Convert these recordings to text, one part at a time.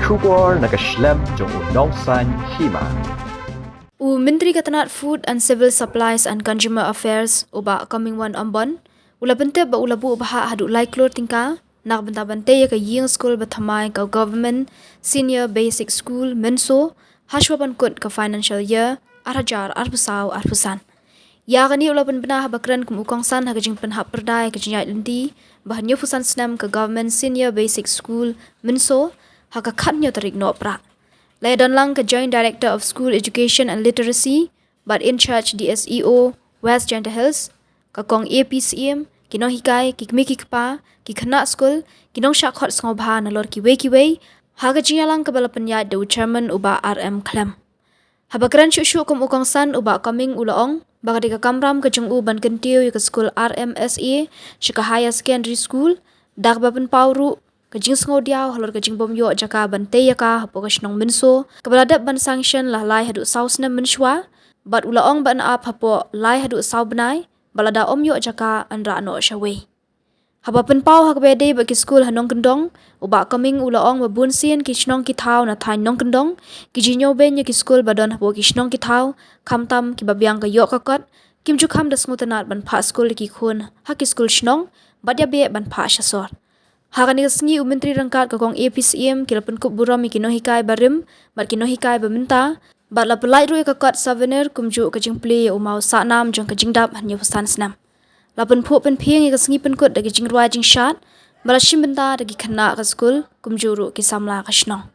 Shubor nakaslem jong unongsan Hima. Menteri Katanat Food and Civil Supplies and Consumer Affairs uba Comingone Ambon ula bente ba ula bu baha hadu lai Klur tingka nak benta bente ya ka ying school bathamai ka government senior basic school Mynso haswaban kut ka financial year arajar arbusau arbusan ya gani ula benbena habakran kum ukongsan hagajing penhap perdai ka jinyai linti bahanyo fusan snam ka government senior basic school Mynso haka khatnyo tarik no pra Layadan lang ka Joint Director of School Education and Literacy, but in charge DSEO, West Gender Hills, kakong APCM, kinong hikay, kikmikikpa, kikana school, kinong shakhot ngobha na lor kiwe, haga jinya lang kabalapanya do chairman uba RM Klem. Habakran syusyu kum ukong san uba kaming ulaong, baka di ka kamram ka jung uban kentiyo yung ka school RMSA, syaka higher secondary school, dagbaban pauru, kajing sngo diaw halor kajing bomyo jaka bante yaka hapo kasnong Mynso kabalada ban sanction lah lai hadu saus na Mynshwa bat ulaong ban ap hapo lai hadu saw benai balada omyo jaka andra no shawe haba penpau hakbede bagi school hanong kendong uba kaming ulaong babunsin kisnong kitaw na thain nong kendong kijinyo ben ya ki school badon hapo kisnong kitaw kamtam kibabyang kayo kakot kimju kham das ngutanat ban pha school ki khun haki school shnong badya be ban pha shasor Hakani kasngi Menteri Rangkat kakong APCM kilapan kup buram ikino hikay barim mat kino hikay baminta bat la pelai rui kakot souvenir kumju kajing play umau saknam jong kajing dap hanyo pesan senam lapan pu pen piang kasngi penkut dagi jing ruai jing shat balashim benta dagi kena ka school kumju ru kisamla kasnong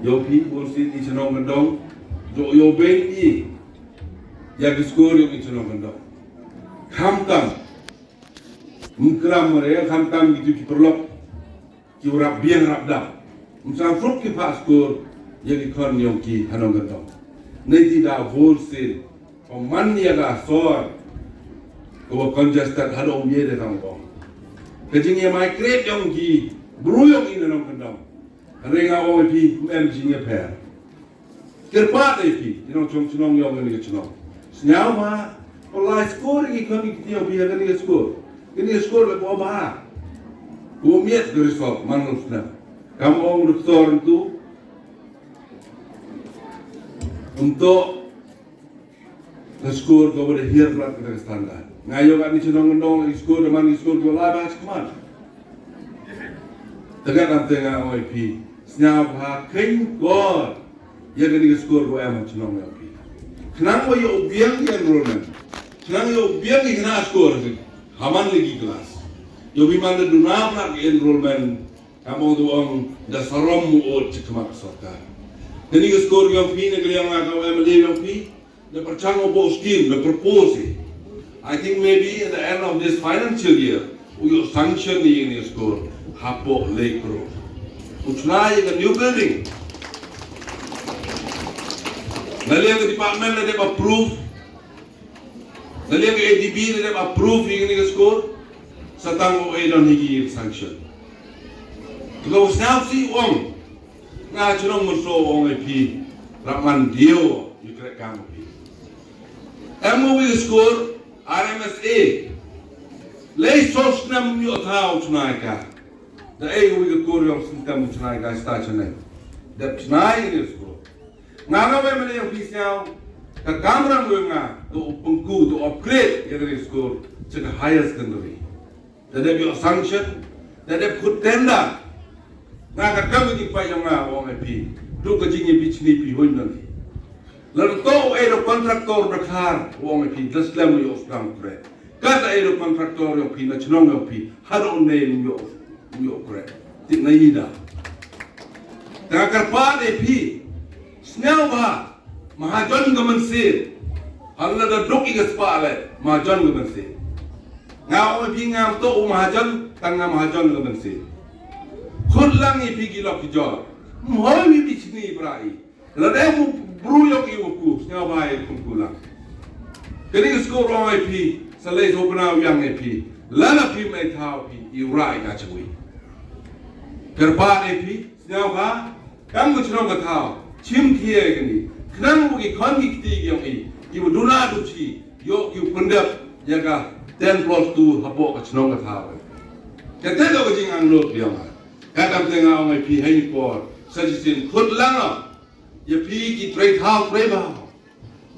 Yo people sit in Comingone, yo baby, ya school yo in Comingone. Kamtam, mukram mereka kamtam gitu kiperlok, kiurap biang rapda. Musang fruit kipas school yang ikon yo ki Comingone. Nanti dah wholesale Peman yang asal, kau congested hado ye de tang bong. Kejing ye migrate yang ki, beruyung ini nong kendang. Renga OIP MG ye per. Kerpat pi, nong chong yang ini chong. Senyau ma, oleh skor ini kami kita biar kini skor. Kini skor le bawa bah. Kau miat dari sok manusia. Kamu orang doktor itu untuk skor kau boleh hiar berat kita standar. Ngayo kan ni cenderung mendong skor dengan skor kau lah bahas kemana? Tegak nanti ngah OIP. Senyap hakin kor. Ya kini skor kau emang cenderung OIP. Kenapa yo biang yang enrollment? Kenapa yo biang yang kena skor? Haman lagi kelas. Yo biman ada dunam nak enrollment. Kamu tu orang dah seram muot cekmak sorkar. Kini skor yang fee negeri yang agak MLA yang fee. The percang about scheme, the propose. I think maybe at the end of this financial year, we will sanction the union school, Hapo Lake Road. Uchnai a new building. The department that they approve, the ADB that they approve the union school, Satango aid on the sanction. To go south see on, National Mynso on a P, Raman Dio, you correct Gamma. MOE score RMSA. Lay source nam you thao tonight. The A we go to system tonight guys start tonight. The tonight is score. Now we may have peace now. The camera going to upgrade the score to the highest secondary. That they be a sanction, that they put tender. Now the committee by young OMP. Look at Jimmy Beach Nippy Window. Lalu kau ada kontraktor berkar, orang itu just lama yo sedang kret. Kata ada kontraktor yang pi, nak cenong yang pi, haru name yo kret. Tik na ida. Tengah kerpat pi, senyawa bah, mahajon gaman sih. Hal ada dok ikas pale, mahajon gaman sih. Ngau pi ngam to mahajon, tengah mahajon gaman sih. Kurlang pi gila kijor, mohon pi sini berai. Lalu beruyung ibuku, senyawa baik kumpulan. Kini skor OIP, selai sopenau yang IP, lana pi mai tahu pi, iurai kacui. Kerpa IP, senyawa, kamu cenderung tahu, cim kia kini, kenapa buki kongi kiti yang ini, ibu duna duci, yo ibu pendap, jaga 10+2 habok cenderung tahu. Kita tahu kecing anglok dia mah, kadang tengah OIP hanya por, sajisin kut lana. Ya pergi trade house berapa?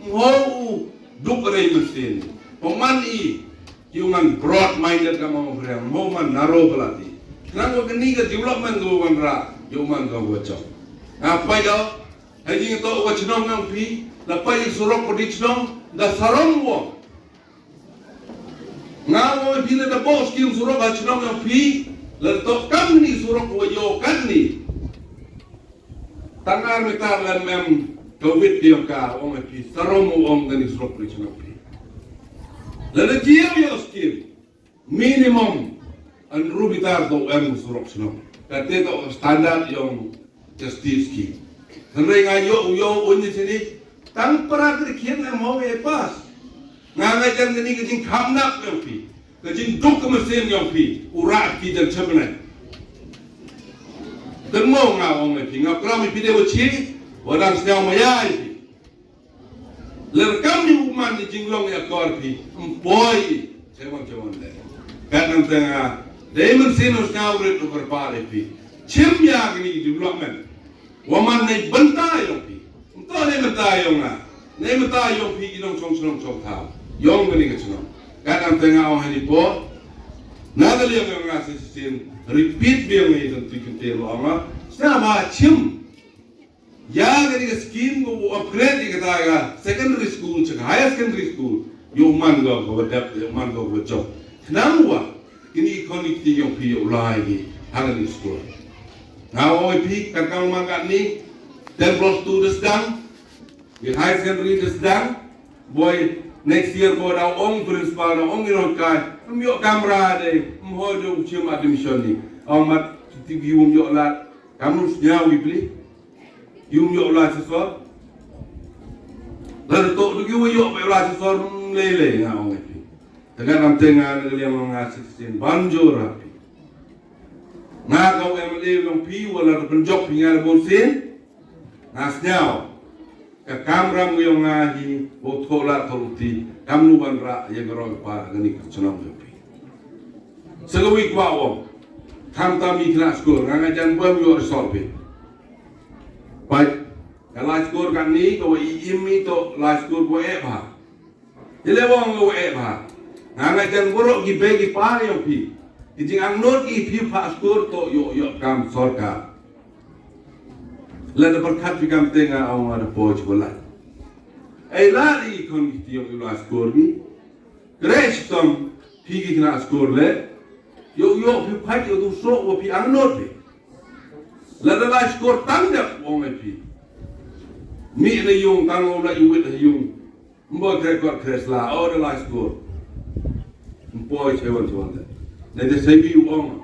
Mau duk rei mesin. Pemani, human broad minded kamu orang. Mau man narrow belati. Kenapa kini ke development tu kan ra? Human kau bocor. Apa ya? Hari ini tu awak cenong yang pi. Lepas yang surok pergi cenong, dah sarong wong. Ngau bila dah bos kirim surok cenong yang pi. Letak kami ni surok wajo kan ni. Tangan metar lem Govt yang kah orang itu sarong orang dari surau perisian itu. Lalu dia yang skill minimum rubitar tu surau senang. Kata tu standar yang justice skill. Hendak ngayo unyi sini tang perak kerkian yang mau pas. Ngajar ni kecing kamnak yang pi, kecing duk mesin yang pi, urat kita cemana. Tengok ngawang lagi, ngap kami pilih uci, orang sedang mayai. Lerkam di uman di jinglong ya korpi, empoi, cewang leh. Kadang tengah, diamond sinus ngawret berpare pi, cem ya gini development, waman naik bentai yang pi, entah naik bentai yang naik bentai yang pi idong cong tahu, yang gini kecil. Kadang tengah orang ini po, nada liang yang ngasih sin. Repeat biang ni tentu kita lama. Sama cim. Ya jadi scheme go upgrade di kata secondary school, cek higher secondary school. Yoman go dap, yoman go job. Kenapa? Ini connectivity yang pi ulai di higher school. Now OIP kan kamu makan ni 10+2 sedang, di higher secondary sedang. Boy next year boy dah ong principal dah ong irokai. Myok kamera deh, mhodo ucium admission ni. Amat TV myok lat, kamu senyawa beli. Myok lat sesuatu. Lalu tok dugi uyuk pe ulah sor lele ngau ngepi. Dengan am tengah ngeliam ngasisin banjur api. Ngakau MLA long pi wala penjok pingal bosin. Nasnyau. Ka kamram yung ngahi o thola tholuti kamnuban ra yang rog pa ngani chunam yopi. Sagawi kwa wong. Tham tam ikna skul ngangajan bom yo resolve. Pai la skul kan ni ko imi to la skul ko e ba. Ile wong ko e ba. Ngangajan buruk gi begi pa yopi. Kijing ang not gi pi pa skul to yo kam sarkar. Lada berkat bikam tengah awang ada poj boleh. Lari kon kita yang ulas skor ni, crash tom pigi kena skor le, yo pi pagi yo tu sok wo pi angnot pi. Lada lah skor tanggap wong pi. Mi le yung tang la yuwit le yung, mbok rekod crash la, dah lah skor. Poj hewan tuan. Nanti saya bi wong,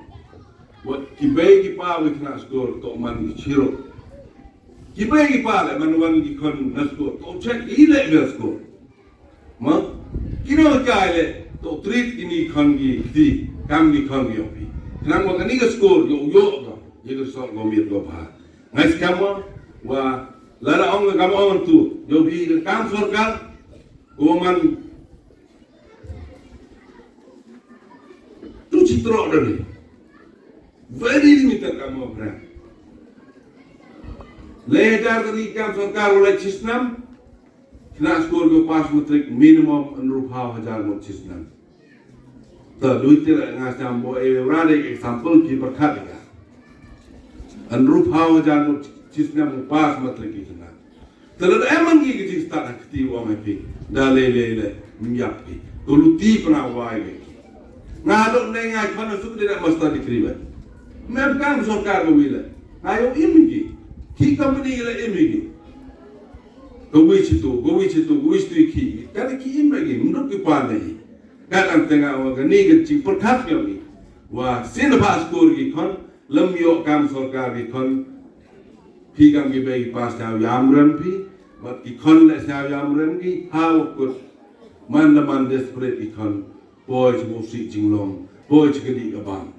buat kibai kipa kena skor to man chiro. Kipai kipala manuan di kon nasko to check ile nasko ma kino kale to treat ini kon gi di kam gi kon gi opi nang mo kani score yo ga ye so go mir go ba ngai kama wa lara ong ga on tu yo bi kam sarkar go man tu citro dali very limited kama brand. Later tadi kam sarkar oleh cisnam, kena skor ke pas matrik minimum Rp6,000 mot cisnam. Tak duit tidak ngasam boleh berada example ki berkat ya. Rp6,000 mot cisnam pas matrik cisnam. Terlalu emang ki kita start aktif orang itu, dah lele minyak ki. Tuluti pernah wai ki. Ngadok nengai kana suku tidak mesti dikribat. Mereka sarkar boleh. Ayo ini ki. Ki company ila imigi. Gawis itu ki. Kada ki imigi, menurut ki pandai. Kadang tengah awak ni kecil perkat kami. Wah, sini pas skor ki kon, lemyo kam sarkar ki kon. Pi kami bagi pas jauh yamran pi, buat ki kon le jauh yamran ki. How kut man desperate ki kon. Boy musik jinglong, boy kedi abang.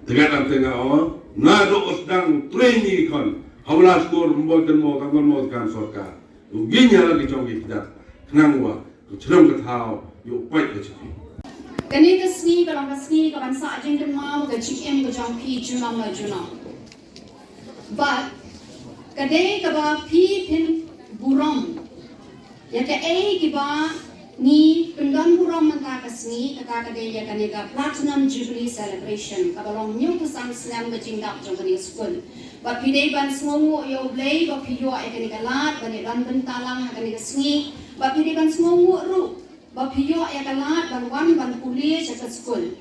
Tengah awak. Nado osdang training kon hawla skor mboten mo kangon mo kan sarkar uginya lagi chongi kita knangwa to chrom ka thao yo pai ka chi kani ka sni ka ban sa jing ka ma ka chi em ka jong pi junam la junam but kade ka ba pi pin buram ya ka ki ba ni pendon buram manta ka sni ka de ya ka platinum jubilee celebration ka balong new to sang slam ka jingdap jong ka school but pide ban smongu yo blay ba piyo ay ka lat ban dan bentalang ka sni ba pide ban smongu ru ba piyo ay ka lat ban puli sa school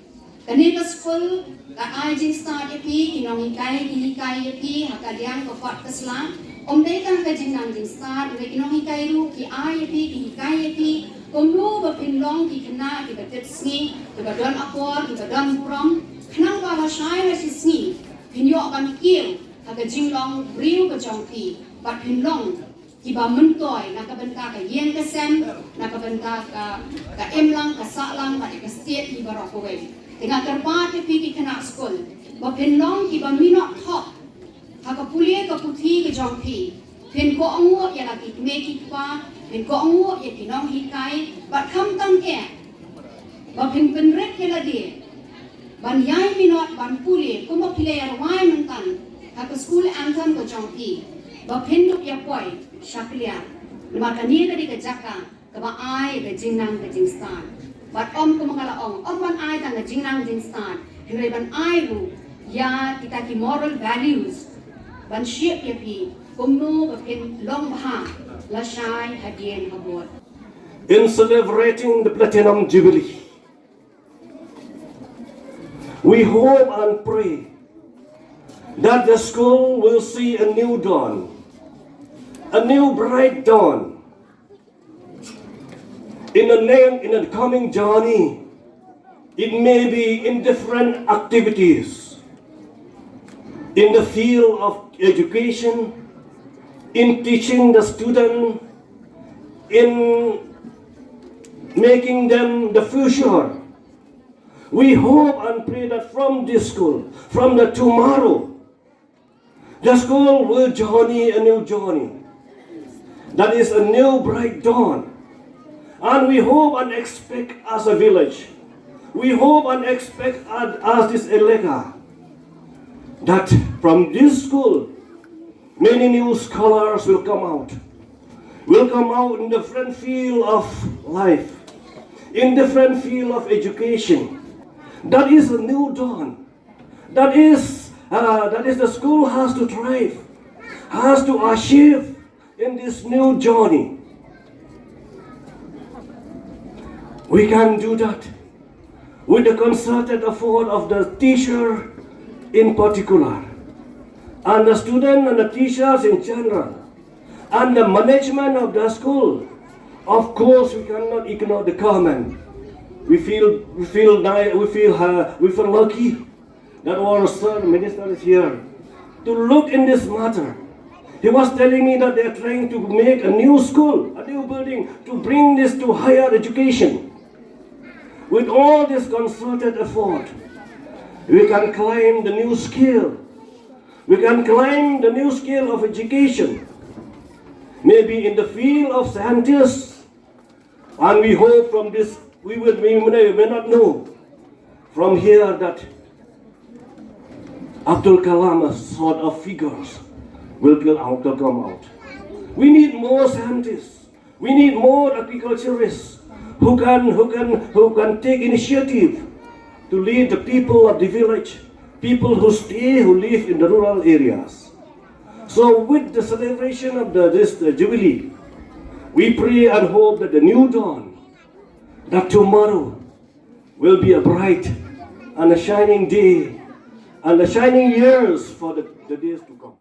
kani ka school ka ai jing start epi kinong hikai epi hakaliang ka fat ka slam dei ka jingnang jing start re kinong hikai ru ki ai epi ki hikai epi Kumlu berpinlong di kena di betet sni, di badan akor, di badan buram. Kenang bawa syai rasi sni, pinyo akan kiu, agak jinglong riu ke jongpi, bat pinlong di ba mentoy, nak benta ke yen ke sem, nak benta ke emlang, ke saklang, bat ke state di barokowe. Dengan terbat di kena skul, berpinlong di ba minok top, agak pulia ke putih ke jongpi. Pin ko angu ya lagi meki kwa, pin ko angu ya kinong hikai, bat kam tam ke, bat pin penrek ya lagi, ban yai minot ban puli, kuma pile ya wai mentan, hak school anthem ko jongpi, bat pin duk ya koi, syakliya, maka ni tadi ke jaka, ke ba ai ke jingnang ke jingstan, bat om ko mangala om ban ai tang ke jingnang jingstan, hirai ban ai ru, ya kita ki moral values, ban shape ya pi. In celebrating the Platinum Jubilee, we hope and pray that the school will see a new dawn, a new bright dawn in the coming journey. It may be in different activities, in the field of education, in teaching the student, in making them the future. We hope and pray that from this school, from the tomorrow, the school will journey a new journey. That is a new bright dawn. And we hope and expect as a village, we hope and expect as this Elega, that from this school, many new scholars will come out in different field of life, in different field of education. That is a new dawn. That is the school has to thrive, has to achieve in this new journey. We can do that with the concerted effort of the teacher in particular, and the student and the teachers in general, and the management of the school. Of course, we cannot ignore the government. We feel lucky that our sir minister is here to look in this matter. He was telling me that they are trying to make a new school, a new building, to bring this to higher education. With all this concerted effort, we can climb the new skill. We can climb the new skill of education. Maybe in the field of scientists. And we hope from this, we may not know from here that Abdul Kalam's sort of figures will come out. We need more scientists. We need more agriculturists who can take initiative to lead the people of the village, people who live in the rural areas. So with the celebration of this Jubilee, we pray and hope that the new dawn, that tomorrow will be a bright and a shining day and the shining years for the days to come.